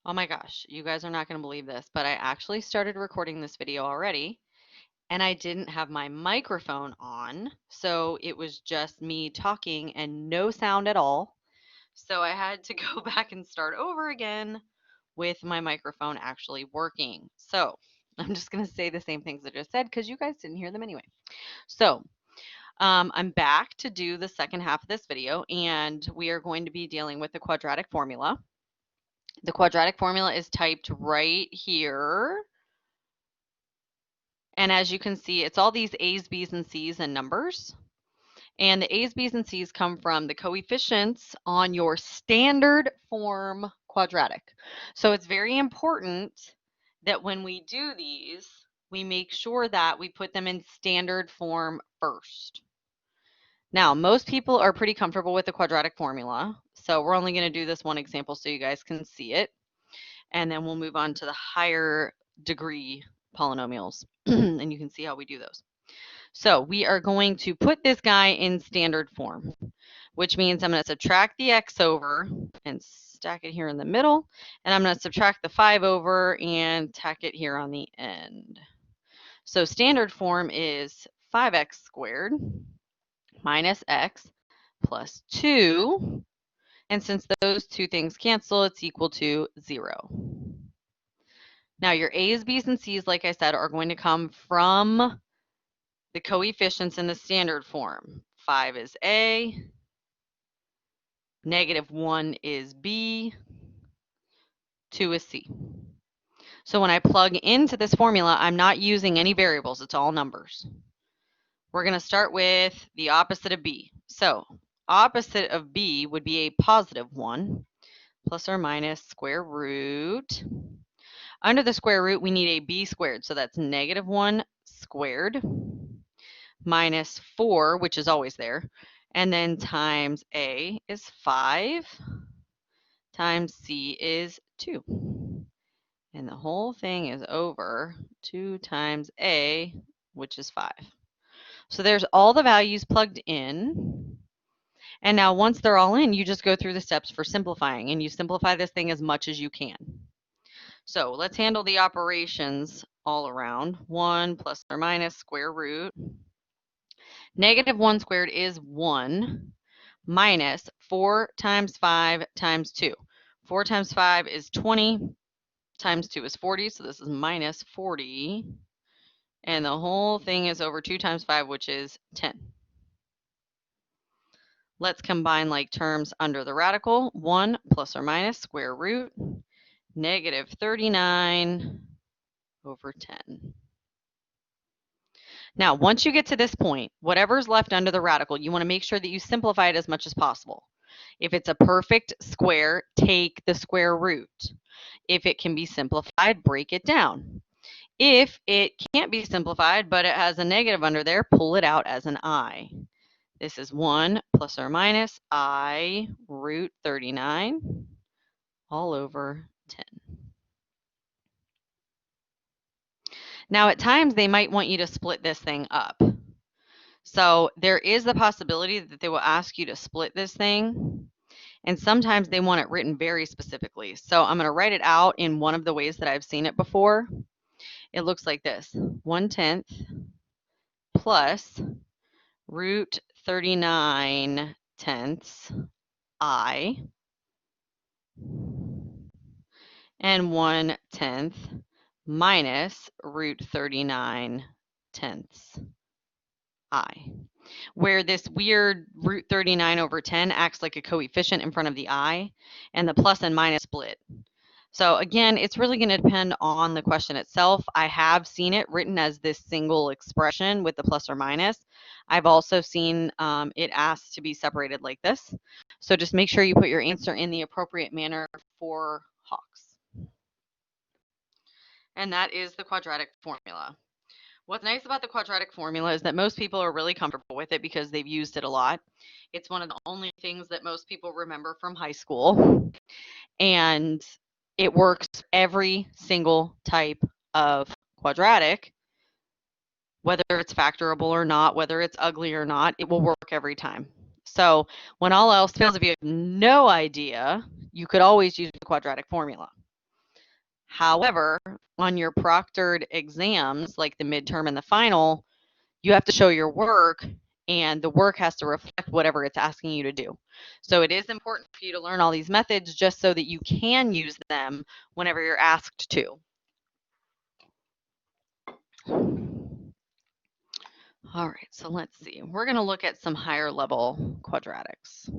Oh my gosh, you guys are not going to believe this, but I actually started recording this video already and I didn't have my microphone on. So it was just me talking and no sound at all. So I had to go back and start over again with my microphone actually working. So I'm just going to say the same things I just said because you guys didn't hear them anyway. So I'm back to do the second half of this video and we are going to be dealing with the quadratic formula. The quadratic formula is typed right here. And as you can see, it's all these A's, B's, and C's and numbers. And the A's, B's, and C's come from the coefficients on your standard form quadratic. So it's very important that when we do these, we make sure that we put them in standard form first. Now, most people are pretty comfortable with the quadratic formula. So we're only going to do this one example so you guys can see it. And then we'll move on to the higher degree polynomials. And you can see how we do those. So we are going to put this guy in standard form, which means I'm going to subtract the x over and stack it here in the middle. And I'm going to subtract the 5 over and tack it here on the end. So standard form is 5x squared minus x plus 2. And since those two things cancel, it's equal to 0. Now your A's, B's, and C's, like I said, are going to come from the coefficients in the standard form. 5 is A, -1 is B, 2 is C. So when I plug into this formula, I'm not using any variables, it's all numbers. We're going to start with the opposite of B. So opposite of B would be a +1, plus or minus square root. Under the square root, we need a b squared, so that's -1 squared minus 4, which is always there, and then times a is 5, times c is 2. And the whole thing is over 2 times a, which is 5. So there's all the values plugged in. And now once they're all in, you just go through the steps for simplifying, and you simplify this thing as much as you can. So let's handle the operations all around. 1 plus or minus square root. -1 squared is 1 minus 4 times 5 times 2. 4 times 5 is 20 times 2 is 40, so this is minus 40. And the whole thing is over 2 times 5, which is 10. Let's combine like terms under the radical. 1 plus or minus square root -39 over 10. Now, once you get to this point, whatever's left under the radical, you want to make sure that you simplify it as much as possible. If it's a perfect square, take the square root. If it can be simplified, break it down. If it can't be simplified, but it has a negative under there, pull it out as an I. This is 1 plus or minus I root 39 all over 10. Now, at times, they might want you to split this thing up. So there is the possibility that they will ask you to split this thing. And sometimes they want it written very specifically. So I'm going to write it out in one of the ways that I've seen it before. It looks like this: 1/10 plus root 39 tenths I, and 1/10 minus root 39 tenths I, where this weird root 39 over 10 acts like a coefficient in front of the I, and the plus and minus split. So again, it's really going to depend on the question itself. I have seen it written as this single expression with the plus or minus. I've also seen it asked to be separated like this. So just make sure you put your answer in the appropriate manner for Hawks. And that is the quadratic formula. What's nice about the quadratic formula is that most people are really comfortable with it because they've used it a lot. It's one of the only things that most people remember from high school. And it works every single type of quadratic, whether it's factorable or not, whether it's ugly or not, it will work every time. So when all else fails, if you have no idea, you could always use the quadratic formula. However, on your proctored exams, like the midterm and the final, you have to show your work, and the work has to reflect whatever it's asking you to do. So it is important for you to learn all these methods just so that you can use them whenever you're asked to. All right, so let's see. We're going to look at some higher level quadratics.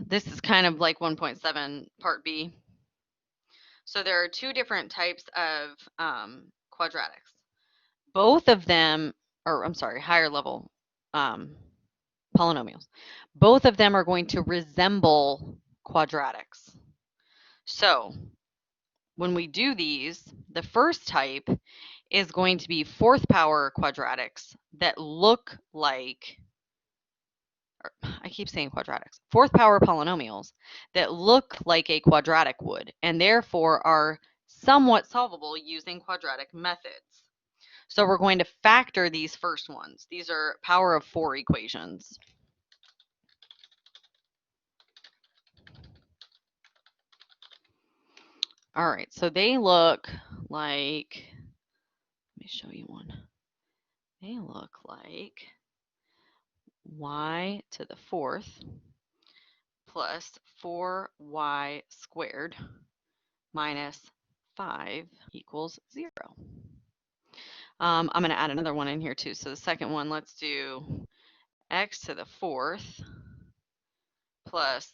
This is kind of like 1.7 part B. So there are two different types of quadratics. Both of them, or I'm sorry, higher level polynomials. Both of them are going to resemble quadratics. So when we do these, the first type is going to be fourth power quadratics that look like, I keep saying quadratics, fourth power polynomials that look like a quadratic would, and therefore are somewhat solvable using quadratic methods. So we're going to factor these first ones. These are power of 4 equations. All right, so they look like, let me show you one. They look like y to the fourth plus 4y squared minus 5 equals 0. I'm going to add another one in here too. So the second one, let's do x to the fourth plus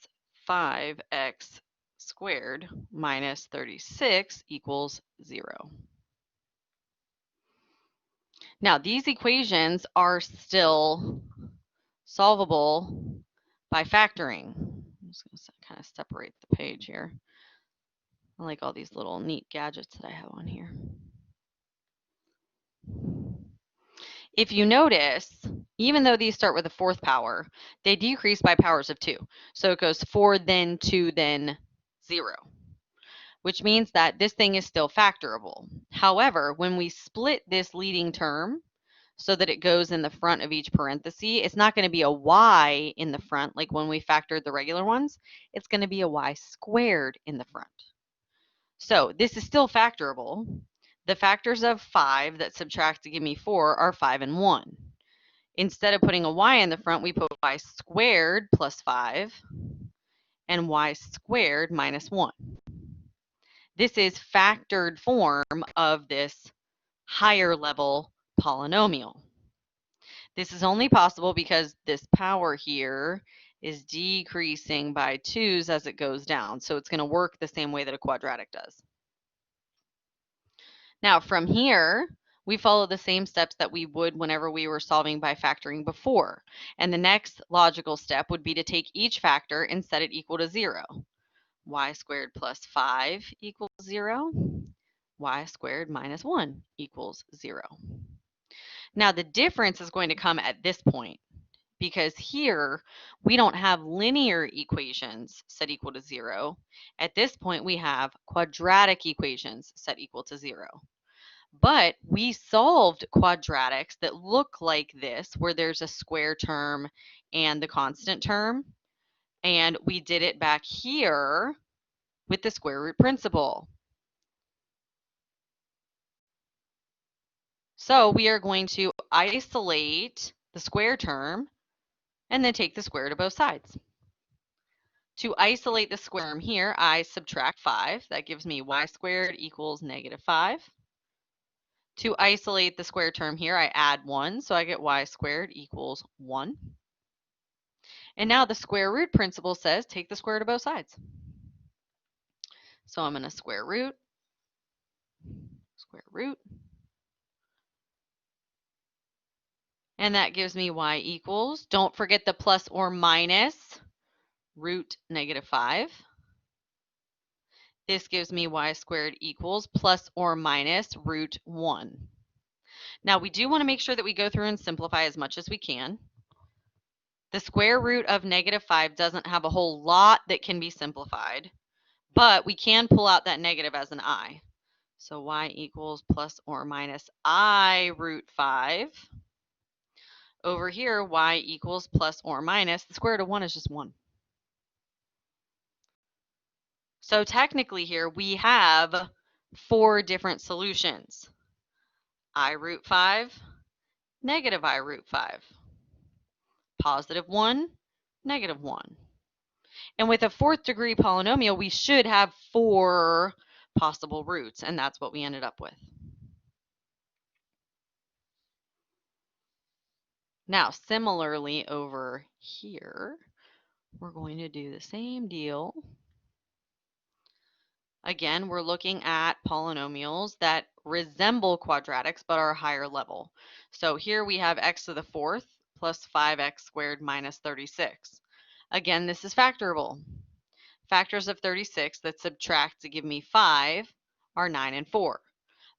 5x squared minus 36 equals 0. Now, these equations are still solvable by factoring. I'm just going to kind of separate the page here. I like all these little neat gadgets that I have on here. If you notice, even though these start with a fourth power, they decrease by powers of 2. So it goes 4, then 2, then 0, which means that this thing is still factorable. However, when we split this leading term so that it goes in the front of each parenthesis, it's not going to be a y in the front like when we factored the regular ones. It's going to be a y squared in the front. So this is still factorable. The factors of 5 that subtract to give me 4 are 5 and 1. Instead of putting a y in the front, we put y squared plus 5 and y squared minus 1. This is factored form of this higher level polynomial. This is only possible because this power here is decreasing by 2's as it goes down. So it's going to work the same way that a quadratic does. Now from here, we follow the same steps that we would whenever we were solving by factoring before. And the next logical step would be to take each factor and set it equal to 0. Y squared plus 5 equals 0. Y squared minus 1 equals 0. Now the difference is going to come at this point, because here we don't have linear equations set equal to 0. At this point, we have quadratic equations set equal to 0. But we solved quadratics that look like this, where there's a square term and the constant term. And we did it back here with the square root principle. So we are going to isolate the square term and then take the square root of both sides. To isolate the square term here, I subtract 5. That gives me y squared equals negative 5. To isolate the square term here, I add 1, so I get y squared equals 1. And now the square root principle says take the square root of both sides. So I'm going to square root, and that gives me y equals, don't forget the plus or minus, root negative 5. This gives me y squared equals plus or minus root 1. Now we do want to make sure that we go through and simplify as much as we can. The square root of negative 5 doesn't have a whole lot that can be simplified, but we can pull out that negative as an I. So y equals plus or minus I root 5. Over here, y equals plus or minus, the square root of 1 is just 1. So technically here we have 4 different solutions. I root 5, negative I root 5, positive 1, negative 1. And with a 4th degree polynomial, we should have 4 possible roots, and that's what we ended up with. Now, similarly over here, we're going to do the same deal. Again, we're looking at polynomials that resemble quadratics but are higher level. So here we have x to the 4th plus 5x squared minus 36. Again, this is factorable. Factors of 36 that subtract to give me 5 are 9 and 4.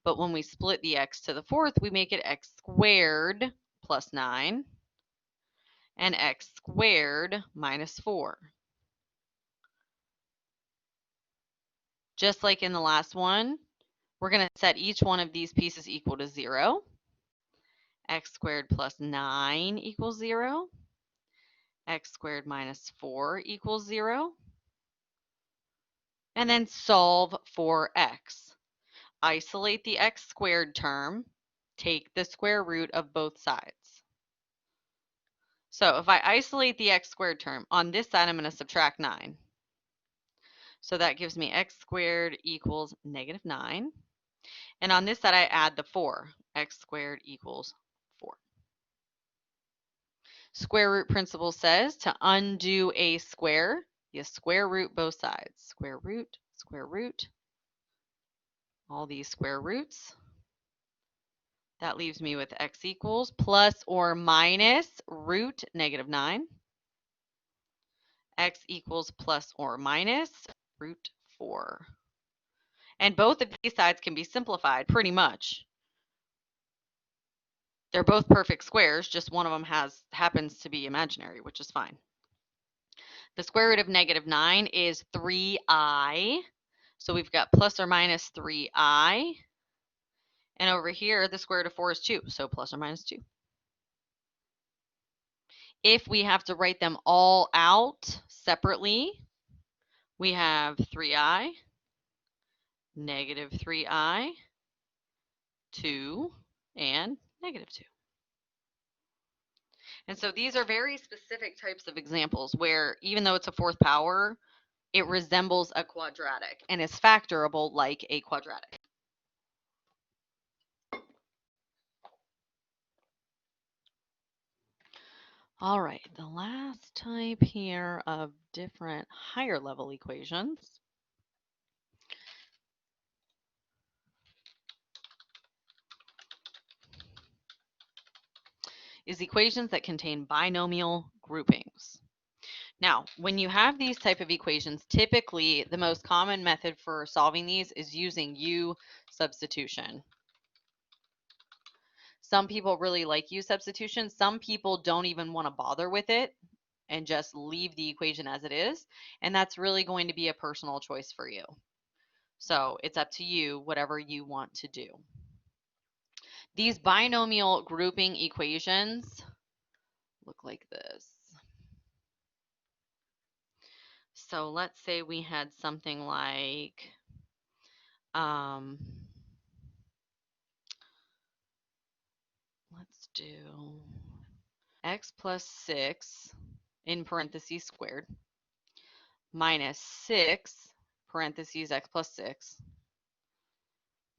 But when we split the x to the 4th, we make it x squared plus 9 and x squared minus 4. Just like in the last one, we're going to set each one of these pieces equal to 0. X squared plus 9 equals 0. X squared minus 4 equals 0. And then solve for x. Isolate the x squared term. Take the square root of both sides. So if I isolate the x squared term, on this side I'm going to subtract 9. So that gives me x squared equals negative 9. And on this side I add the 4. X squared equals 4. Square root principle says to undo a square, you square root both sides. Square root, all these square roots. That leaves me with x equals plus or minus root negative 9. X equals plus or minus root 4. And both of these sides can be simplified pretty much. They're both perfect squares, just one of them happens to be imaginary, which is fine. The square root of negative 9 is 3i. So we've got plus or minus 3i. And over here, the square root of 4 is 2, so plus or minus 2. If we have to write them all out separately, we have 3i, negative 3i, 2, and negative 2. And so these are very specific types of examples where even though it's a 4th power, it resembles a quadratic and is factorable like a quadratic. All right, the last type here of different higher level equations is equations that contain binomial groupings. Now, when you have these type of equations, typically the most common method for solving these is using U substitution. Some people really like U substitution. Some people don't even want to bother with it and just leave the equation as it is. And that's really going to be a personal choice for you. So it's up to you, whatever you want to do. These binomial grouping equations look like this. So let's say we had something like let's do x plus 6 in parentheses squared minus 6 parentheses x plus 6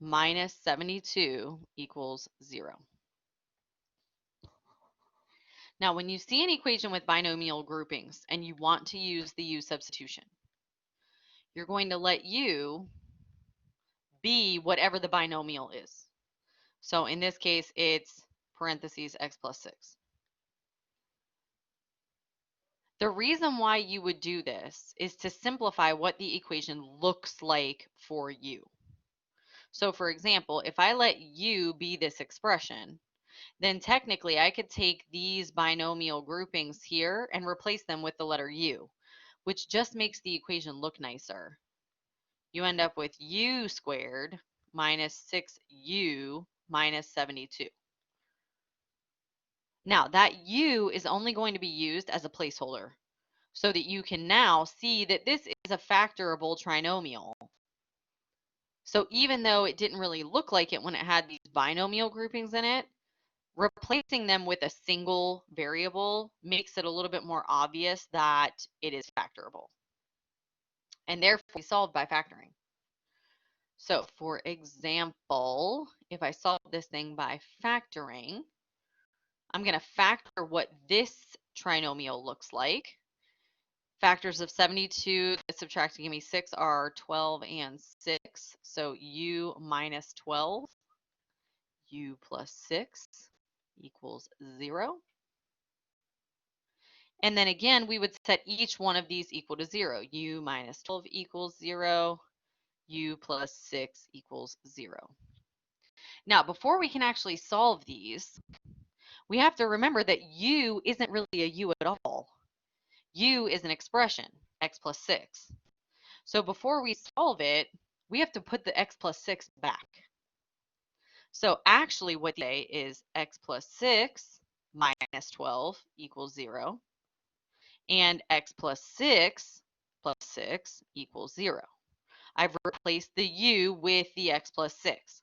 minus 72 equals 0. Now, when you see an equation with binomial groupings and you want to use the U substitution, you're going to let U be whatever the binomial is. So in this case, it's parentheses x plus 6. The reason why you would do this is to simplify what the equation looks like for you. So for example, if I let U be this expression, then technically I could take these binomial groupings here and replace them with the letter U, which just makes the equation look nicer. You end up with U squared minus 6U minus 72. Now that U is only going to be used as a placeholder. so that you can now see that this is a factorable trinomial. So even though it didn't really look like it when it had these binomial groupings in it, replacing them with a single variable makes it a little bit more obvious that it is factorable, and therefore solved by factoring. So for example, if I solve this thing by factoring, I'm going to factor what this trinomial looks like. Factors of 72 that subtract to give me 6 are 12 and 6. So u minus 12, u plus 6 equals 0. And then again, we would set each one of these equal to 0. U minus 12 equals 0. U plus 6 equals 0. Now, before we can actually solve these, we have to remember that u isn't really a u at all. U is an expression, x plus 6. So before we solve it, we have to put the x plus 6 back. So actually what they say is x plus 6 minus 12 equals 0. And x plus 6 equals 0. I've replaced the u with the x plus 6.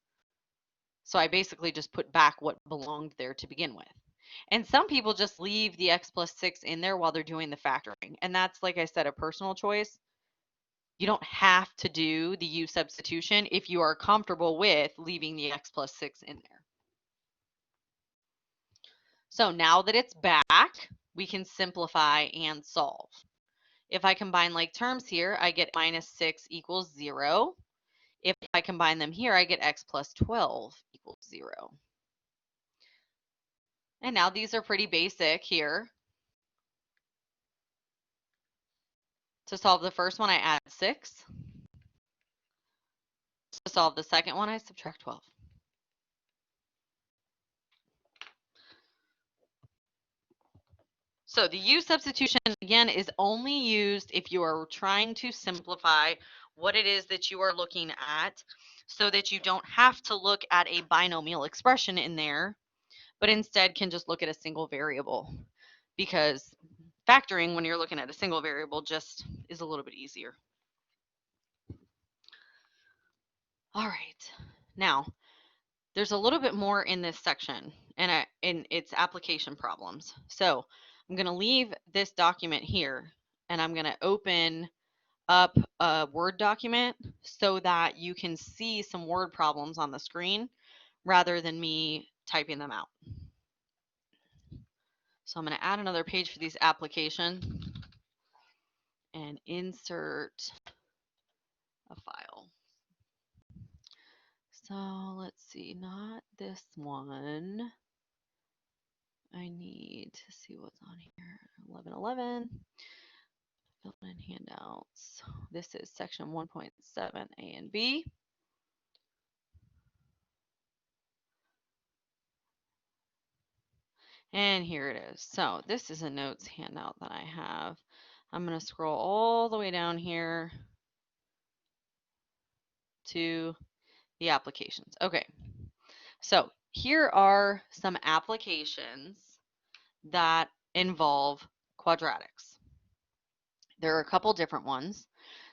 So I basically just put back what belonged there to begin with. And some people just leave the x plus 6 in there while they're doing the factoring. And that's, like I said, a personal choice. You don't have to do the u substitution if you are comfortable with leaving the x plus 6 in there. So now that it's back, we can simplify and solve. If I combine like terms here, I get minus 6 equals 0. If I combine them here, I get x plus 12 equals 0. And now these are pretty basic here. To solve the first one, I add 6. To solve the second one, I subtract 12. So the u substitution, again, is only used if you are trying to simplify what it is that you are looking at so that you don't have to look at a binomial expression in there, but instead can just look at a single variable, because factoring when you're looking at a single variable just is a little bit easier. All right, now there's a little bit more in this section, and it's application problems. So I'm going to leave this document here, and I'm going to open up a Word document so that you can see some word problems on the screen rather than me typing them out. So I'm going to add another page for these application and insert a file. So let's see, not this one. I need to see what's on here. 1111. Fill in handouts. This is section 1.7 A and B. And here it is. So this is a notes handout that I have. I'm going to scroll all the way down here to the applications. Okay, so here are some applications that involve quadratics. There are a couple different ones.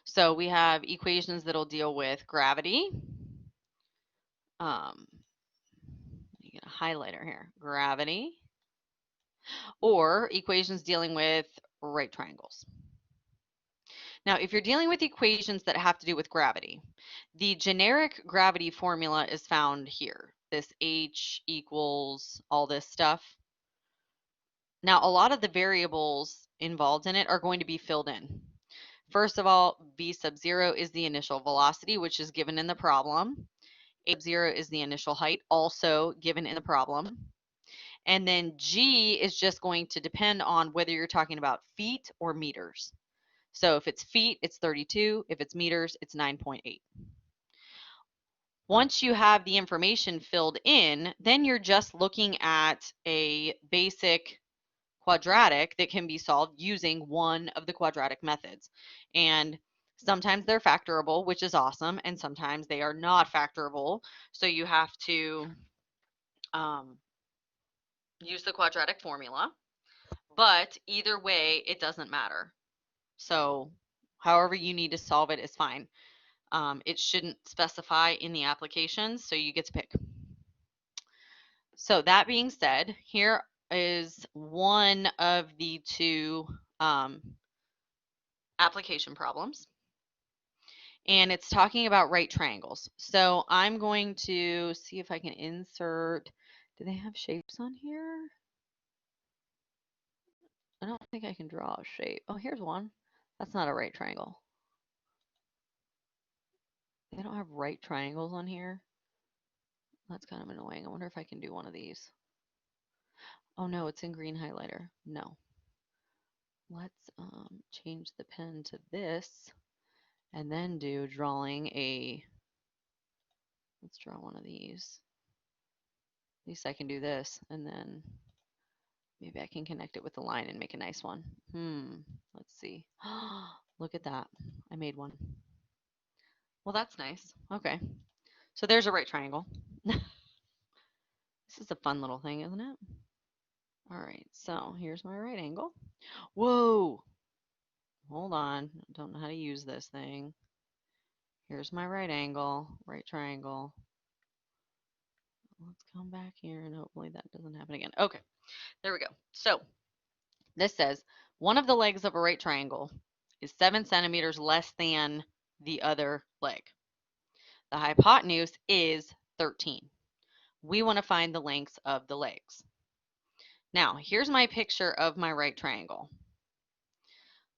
So we have equations that'll deal with gravity. You get a highlighter here, gravity, or equations dealing with right triangles. Now, if you're dealing with equations that have to do with gravity, the generic gravity formula is found here. This H equals all this stuff. Now, a lot of the variables involved in it are going to be filled in. First of all, v sub 0 is the initial velocity, which is given in the problem. A sub 0 is the initial height, also given in the problem. And then g is just going to depend on whether you're talking about feet or meters. So if it's feet, it's 32. If it's meters, it's 9.8. Once you have the information filled in, then you're just looking at a basic quadratic that can be solved using one of the quadratic methods. And sometimes they're factorable, which is awesome, and sometimes they are not factorable. So you have to use the quadratic formula. But either way, it doesn't matter. So however you need to solve it is fine. It shouldn't specify in the application, so you get to pick. So that being said, here is one of the two application problems. And it's talking about right triangles. So I'm going to see if I can insert, do they have shapes on here? I don't think I can draw a shape. Oh, here's one. That's not a right triangle. They don't have right triangles on here. That's kind of annoying. I wonder if I can do one of these. Oh no, it's in green highlighter. No. Let's change the pen to this and then do drawing a, let's draw one of these. At least I can do this and then maybe I can connect it with the line and make a nice one. Let's see. Look at that. I made one. Well, that's nice. Okay. So there's a right triangle. This is a fun little thing, isn't it? All right, so here's my right angle. Whoa! Hold on. I don't know how to use this thing. Here's my right angle, right triangle. Let's come back here and hopefully that doesn't happen again. Okay, there we go. So this says one of the legs of a right triangle is 7 centimeters less than the other leg. The hypotenuse is 13. We want to find the lengths of the legs. Now, here's my picture of my right triangle.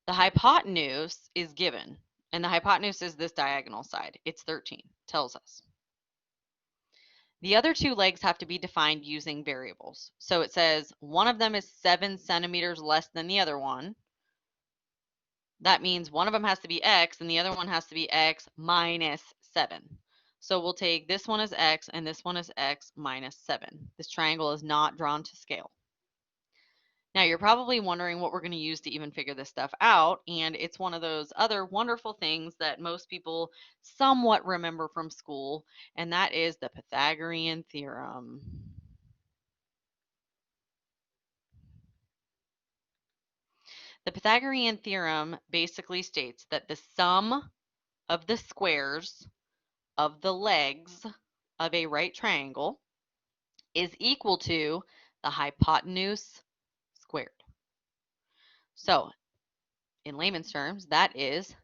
The hypotenuse is given, and the hypotenuse is this diagonal side. It's 13, tells us. The other two legs have to be defined using variables. So it says one of them is 7 centimeters less than the other one. That means one of them has to be x and the other one has to be x minus 7. So we'll take this one as x and this one as x minus 7. This triangle is not drawn to scale. Now you're probably wondering what we're going to use to even figure this stuff out, and it's one of those other wonderful things that most people somewhat remember from school, and that is the Pythagorean theorem. The Pythagorean theorem basically states that the sum of the squares of the legs of a right triangle is equal to the hypotenuse squared. So in layman's terms, that is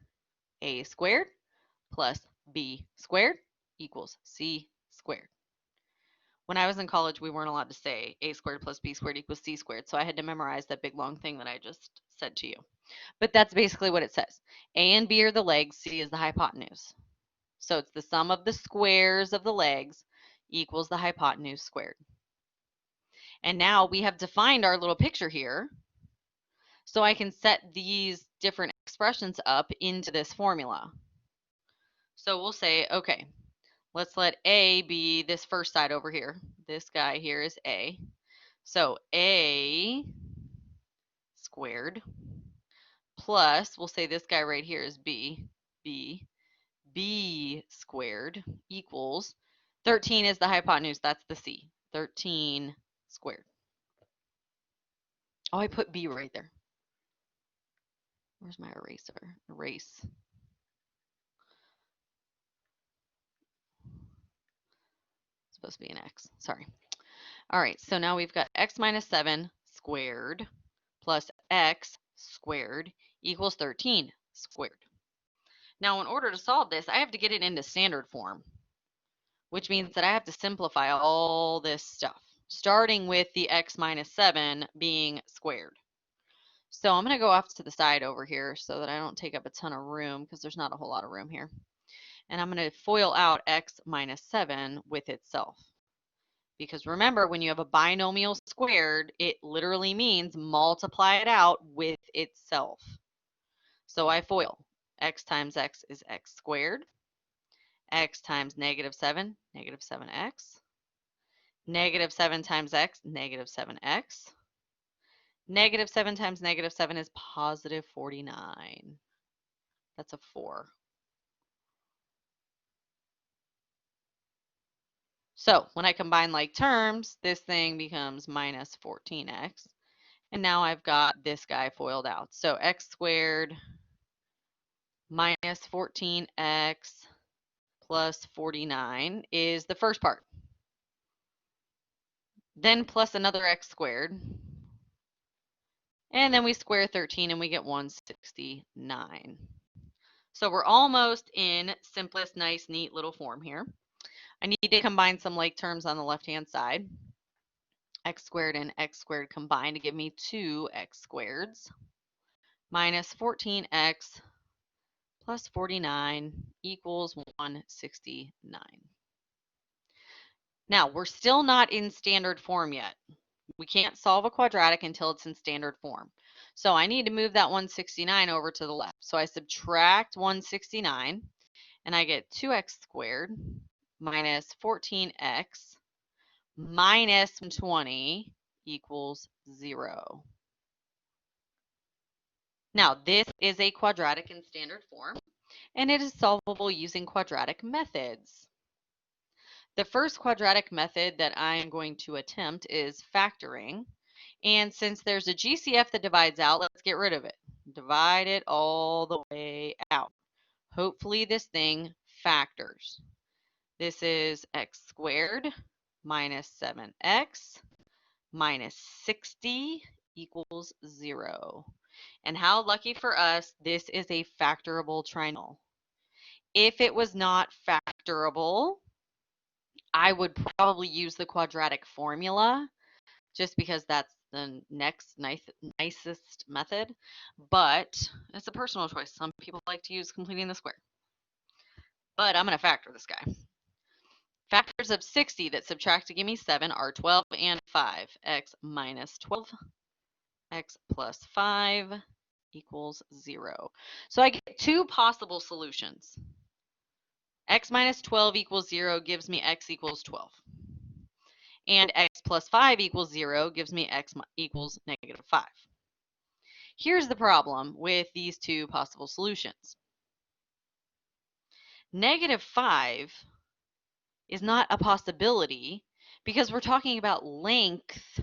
a squared plus b squared equals c squared. When I was in college, we weren't allowed to say a squared plus b squared equals c squared, so I had to memorize that big long thing that I just said to you. But that's basically what it says. A and b are the legs, c is the hypotenuse. So it's the sum of the squares of the legs equals the hypotenuse squared. And now we have defined our little picture here. So I can set these different expressions up into this formula. So we'll say, okay, let's let A be this first side over here. This guy here is A. So A squared plus, we'll say this guy right here is B. B squared equals 13 is the hypotenuse. That's the C. 13 squared. Oh, I put B right there. Where's my eraser? Erase. It's supposed to be an X. Sorry. All right, so now we've got x minus 7 squared plus x squared equals 13 squared. Now, in order to solve this, I have to get it into standard form, which means that I have to simplify all this stuff, starting with the x minus 7 being squared. So I'm going to go off to the side over here so that I don't take up a ton of room because there's not a whole lot of room here. And I'm going to FOIL out x minus 7 with itself. Because remember, when you have a binomial squared, it literally means multiply it out with itself. So I FOIL. X times x is x squared. X times negative 7, negative 7x. Negative 7 times x, negative 7x. Negative 7 times negative 7 is positive 49. That's a 4. So when I combine like terms, this thing becomes minus 14x. And now I've got this guy FOILed out. So x squared minus 14x plus 49 is the first part. Then plus another x squared. And then we square 13 and we get 169. So we're almost in simplest, nice, neat little form here. I need to combine some like terms on the left-hand side. X squared and x squared combine to give me 2x squareds minus 14x plus 49 equals 169. Now, we're still not in standard form yet. We can't solve a quadratic until it's in standard form. So I need to move that 169 over to the left. So I subtract 169, and I get 2x squared minus 14x minus 20 equals 0. Now, this is a quadratic in standard form, and it is solvable using quadratic methods. The first quadratic method that I am going to attempt is factoring. And since there's a GCF that divides out, let's get rid of it. Divide it all the way out. Hopefully this thing factors. This is x squared minus 7x minus 60 equals 0. And how lucky for us, this is a factorable trinomial. If it was not factorable, I would probably use the quadratic formula just because that's the next nicest method, but it's a personal choice. Some people like to use completing the square. But I'm going to factor this guy. Factors of 60 that subtract to give me 7 are 12 and 5. X minus 12, x plus 5 equals 0. So I get two possible solutions. X minus 12 equals 0 gives me x equals 12. And x plus 5 equals 0 gives me x equals negative 5. Here's the problem with these two possible solutions. Negative 5 is not a possibility because we're talking about length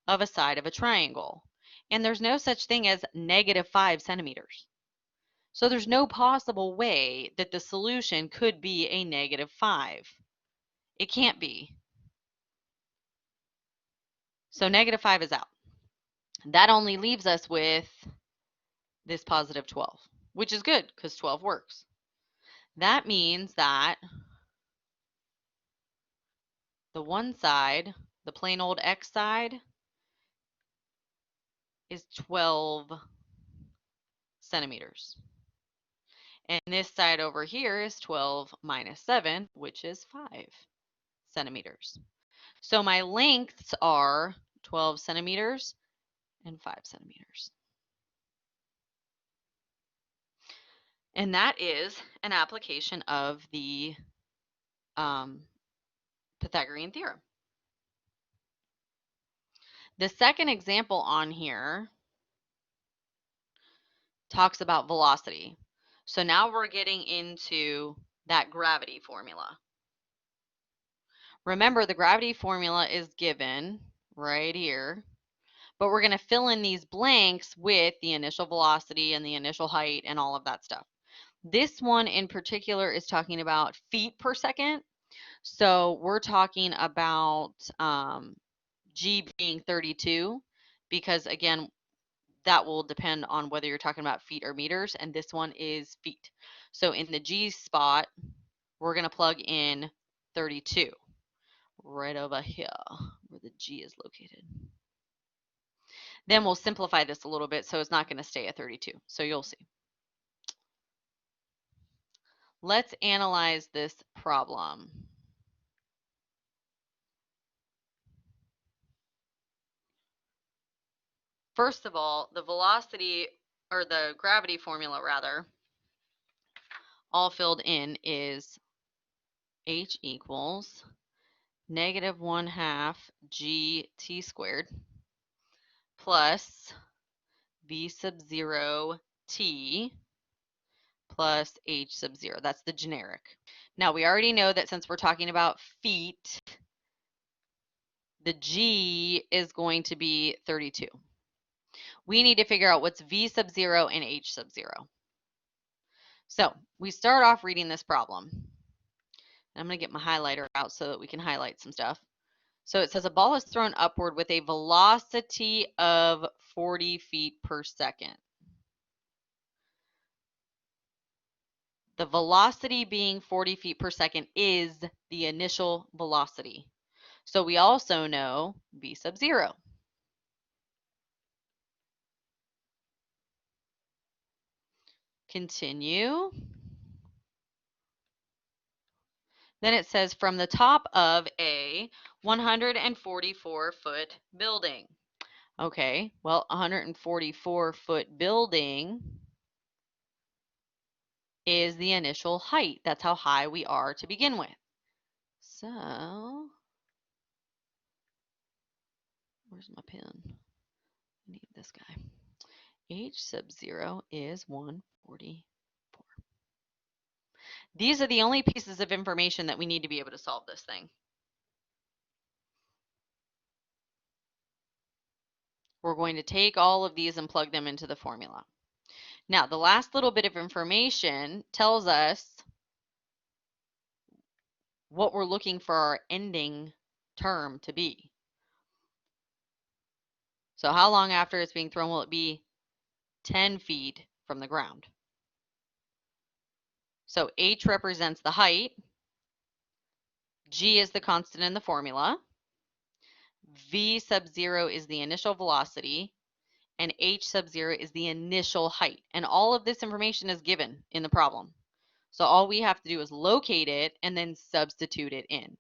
of a side of a triangle. And there's no such thing as negative 5 centimeters. So there's no possible way that the solution could be a negative 5. It can't be. So negative 5 is out. That only leaves us with this positive 12, which is good because 12 works. That means that the one side, the plain old x side, is 12 centimeters. And this side over here is 12 minus 7, which is 5 centimeters. So my lengths are 12 centimeters and 5 centimeters. And that is an application of the Pythagorean theorem. The second example on here talks about velocity. So now we're getting into that gravity formula. Remember, the gravity formula is given right here, but we're going to fill in these blanks with the initial velocity and the initial height and all of that stuff. This one in particular is talking about feet per second. So we're talking about G being 32 because, again, that will depend on whether you're talking about feet or meters, and this one is feet. So in the G spot, we're going to plug in 32 right over here where the G is located. Then we'll simplify this a little bit so it's not going to stay at 32. So you'll see. Let's analyze this problem. First of all, the velocity, or the gravity formula rather, all filled in is H equals negative 1/2 gt squared plus v sub 0 t plus h sub 0. That's the generic. Now, we already know that since we're talking about feet, the g is going to be 32. We need to figure out what's v sub 0 and h sub 0. So we start off reading this problem. I'm going to get my highlighter out so that we can highlight some stuff. So it says a ball is thrown upward with a velocity of 40 feet per second. The velocity being 40 feet per second is the initial velocity. So we also know v sub 0. Continue. Then it says from the top of a 144-foot building. Okay, well, 144-foot building is the initial height. That's how high we are to begin with. So, where's my pen? I need this guy. H sub 0 is 144. These are the only pieces of information that we need to be able to solve this thing. We're going to take all of these and plug them into the formula. Now, the last little bit of information tells us what we're looking for our ending term to be. So how long after it's being thrown will it be 10 feet from the ground? So h represents the height, g is the constant in the formula, v sub 0 is the initial velocity, and h sub 0 is the initial height. And all of this information is given in the problem. So all we have to do is locate it and then substitute it in.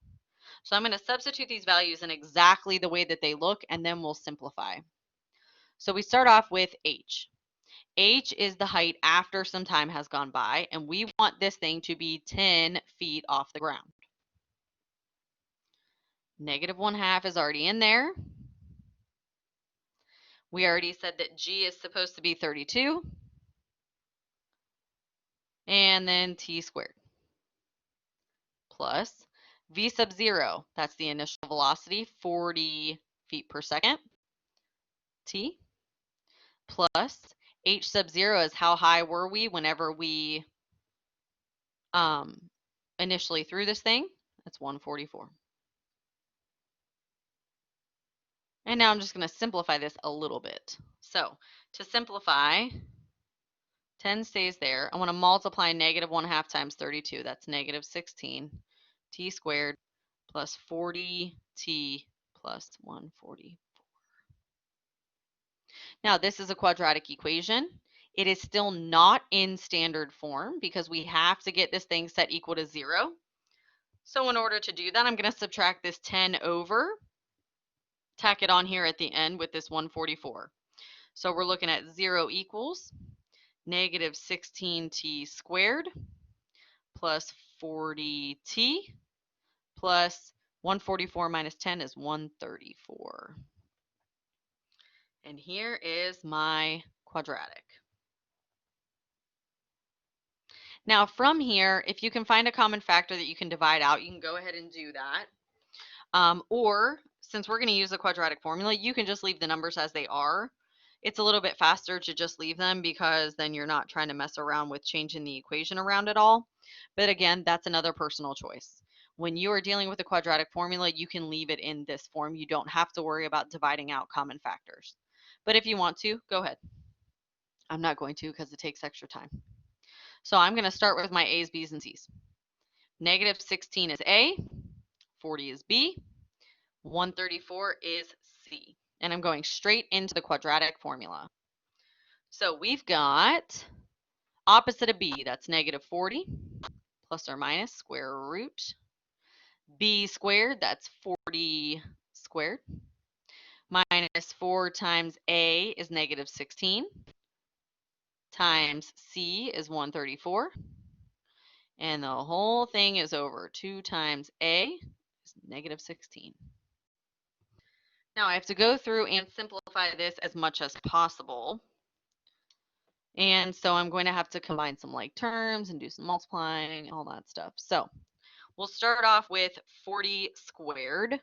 So I'm going to substitute these values in exactly the way that they look, and then we'll simplify. So we start off with h. H is the height after some time has gone by, and we want this thing to be 10 feet off the ground. Negative 1/2 is already in there. We already said that g is supposed to be 32. And then t squared plus v sub 0, that's the initial velocity, 40 feet per second, t, plus h sub 0 is how high were we whenever we initially threw this thing. That's 144. And now I'm just going to simplify this a little bit. So to simplify, 10 stays there. I want to multiply negative 1/2 times 32. That's negative 16 t squared plus 40t plus 144. Now this is a quadratic equation. It is still not in standard form because we have to get this thing set equal to 0. So in order to do that, I'm going to subtract this 10 over, tack it on here at the end with this 144. So we're looking at 0 equals negative 16t squared plus 40t plus 144 minus 10 is 134. And here is my quadratic. Now from here, if you can find a common factor that you can divide out, you can go ahead and do that. Or since we're going to use a quadratic formula, you can just leave the numbers as they are. It's a little bit faster to just leave them because then you're not trying to mess around with changing the equation around at all. But again, that's another personal choice. When you are dealing with a quadratic formula, you can leave it in this form. You don't have to worry about dividing out common factors. But if you want to, go ahead. I'm not going to because it takes extra time. So I'm going to start with my A's, B's, and C's. Negative 16 is A, 40 is B, 134 is C. And I'm going straight into the quadratic formula. So we've got opposite of B, that's negative 40, plus or minus square root. B squared, that's 40 squared. Minus 4 times A is negative 16. Times C is 134. And the whole thing is over 2 times A is negative 16. Now I have to go through and simplify this as much as possible. And so I'm going to have to combine some like terms and do some multiplying, all that stuff. So we'll start off with 40 squared.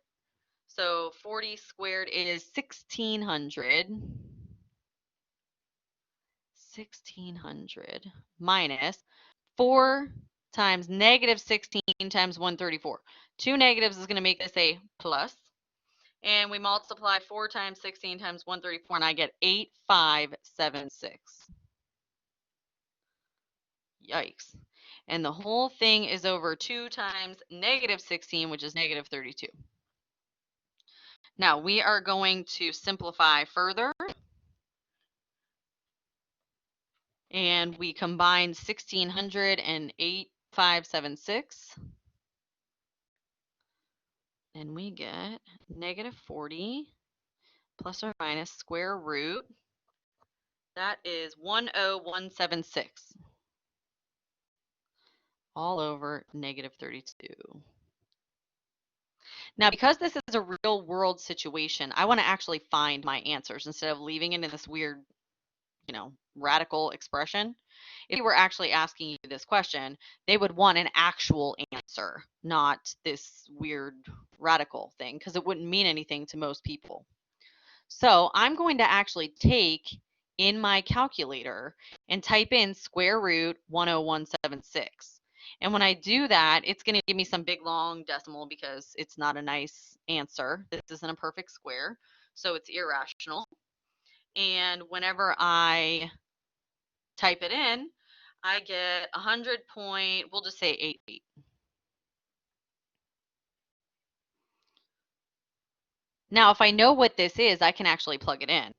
So 40 squared is 1600. 1600 minus 4 times negative 16 times 134. 2 negatives is going to make this a plus. And we multiply 4 times 16 times 134, and I get 8576. Yikes. And the whole thing is over 2 times negative 16, which is negative 32. Now, we are going to simplify further. And we combine 1600 and 8576. And we get negative 40 plus or minus square root. That is 10176. All over negative 32. Now, because this is a real world situation, I want to actually find my answers instead of leaving it in this weird, radical expression. If we were actually asking you this question, they would want an actual answer, not this weird radical thing, because it wouldn't mean anything to most people. So I'm going to actually take in my calculator and type in square root 10176. And when I do that, it's going to give me some big long decimal because it's not a nice answer. This isn't a perfect square, so it's irrational. And whenever I type it in, I get 100 point, we'll just say 88. Now, if I know what this is, I can actually plug it in.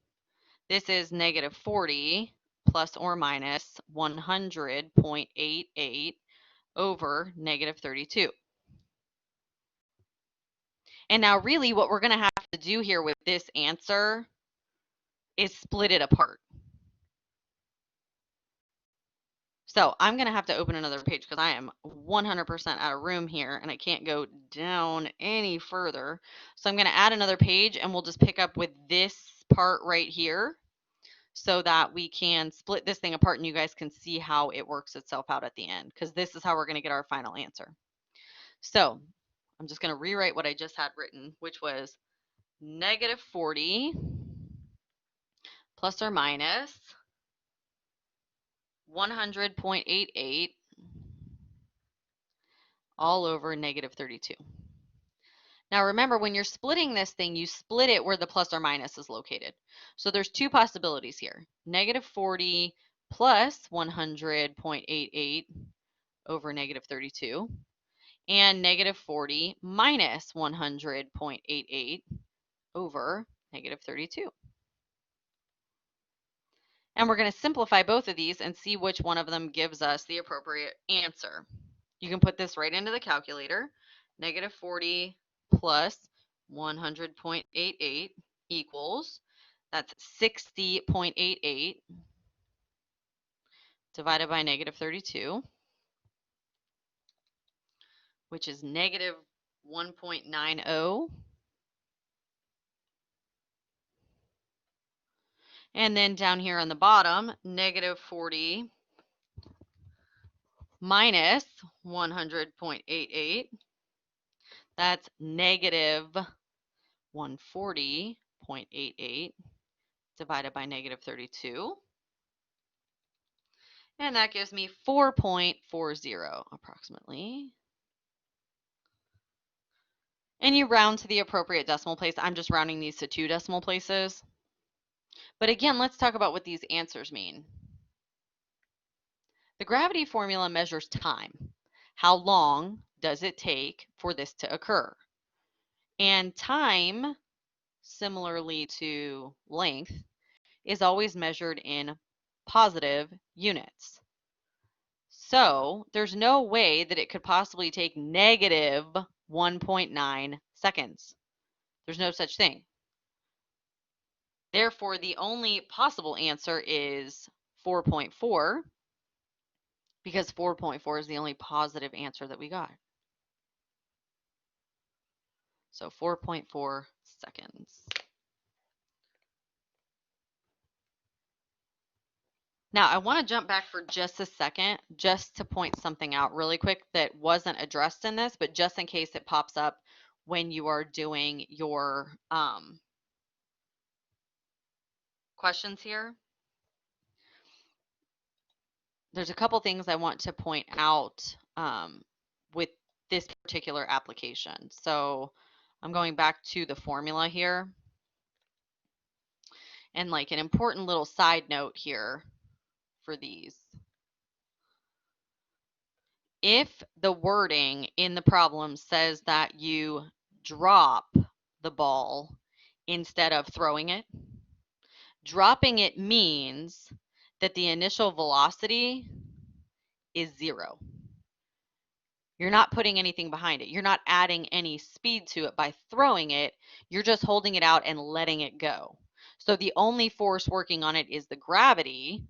This is negative 40 plus or minus 100.88 over negative 32. And now really what we're going to have to do here with this answer is split it apart. So I'm going to have to open another page because I am 100% out of room here and I can't go down any further. So I'm going to add another page and we'll just pick up with this part right here so that we can split this thing apart and you guys can see how it works itself out at the end, because this is how we're going to get our final answer. So I'm just going to rewrite what I just had written, which was negative 40 plus or minus 100.88 all over negative 32. Now remember, when you're splitting this thing, you split it where the plus or minus is located. So there's two possibilities here. Negative 40 plus 100.88 over negative 32, and negative 40 minus 100.88 over negative 32. And we're going to simplify both of these and see which one of them gives us the appropriate answer. You can put this right into the calculator. Negative 40 plus 100.88 equals, that's 60.88 divided by negative 32, which is negative 1.90. And then down here on the bottom, negative 40 minus 100.88, that's negative 140.88 divided by negative 32. And that gives me 4.40 approximately. And you round to the appropriate decimal place. I'm just rounding these to 2 decimal places. But again, let's talk about what these answers mean. The gravity formula measures time. How long does it take for this to occur? And time, similarly to length, is always measured in positive units. So there's no way that it could possibly take negative 1.9 seconds. There's no such thing. Therefore, the only possible answer is 4.4, because 4.4 is the only positive answer that we got. So 4.4 seconds. Now, I want to jump back for just a second, just to point something out really quick that wasn't addressed in this, but just in case it pops up when you are doing your questions here. there's a couple things I want to point out with this particular application. So I'm going back to the formula here. And like an important little side note here for these. If the wording in the problem says that you drop the ball instead of throwing it, dropping it means that the initial velocity is 0. You're not putting anything behind it. You're not adding any speed to it by throwing it. You're just holding it out and letting it go. So the only force working on it is the gravity,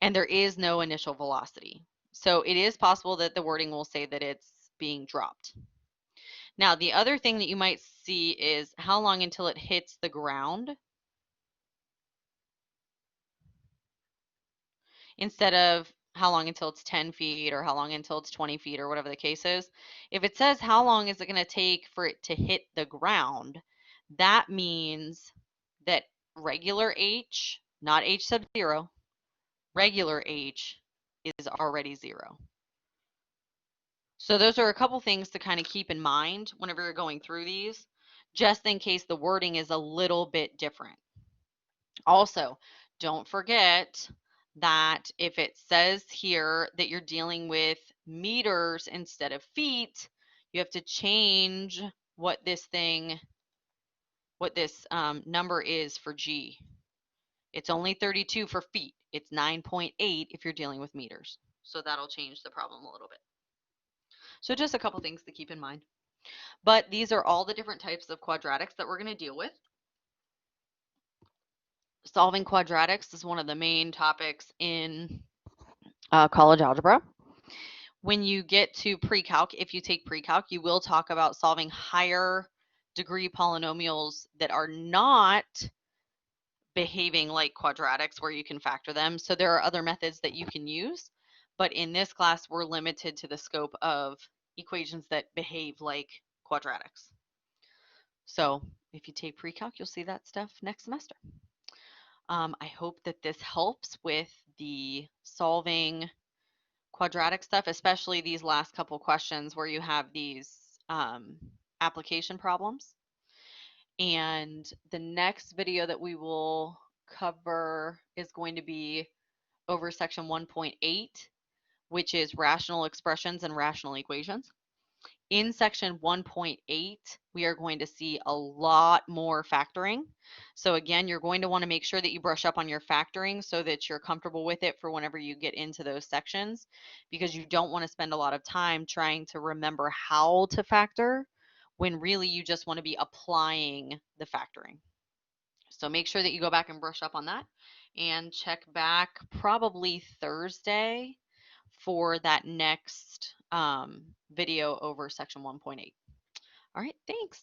and there is no initial velocity. So it is possible that the wording will say that it's being dropped. Now, the other thing that you might see is how long until it hits the ground. Instead of how long until it's 10 feet or how long until it's 20 feet or whatever the case is. If it says how long is it going to take for it to hit the ground, that means that regular h, not h sub 0, regular h is already 0. So those are a couple things to kind of keep in mind whenever you're going through these, just in case the wording is a little bit different. Also, don't forget that if it says here that you're dealing with meters instead of feet, you have to change what this number is for G. It's only 32 for feet. It's 9.8 if you're dealing with meters. So that'll change the problem a little bit. So just a couple things to keep in mind. But these are all the different types of quadratics that we're going to deal with. Solving quadratics is one of the main topics in college algebra. When you get to pre-calc, if you take pre-calc, you will talk about solving higher degree polynomials that are not behaving like quadratics where you can factor them. So there are other methods that you can use, but in this class, we're limited to the scope of equations that behave like quadratics. So if you take pre-calc, you'll see that stuff next semester. I hope that this helps with the solving quadratic stuff, especially these last couple questions where you have these application problems. And the next video that we will cover is going to be over section 1.8, which is rational expressions and rational equations. In section 1.8, we are going to see a lot more factoring. So again, you're going to want to make sure that you brush up on your factoring so that you're comfortable with it for whenever you get into those sections, because you don't want to spend a lot of time trying to remember how to factor when really you just want to be applying the factoring. So make sure that you go back and brush up on that and check back probably Thursday for that next video over section 1.8. All right, thanks.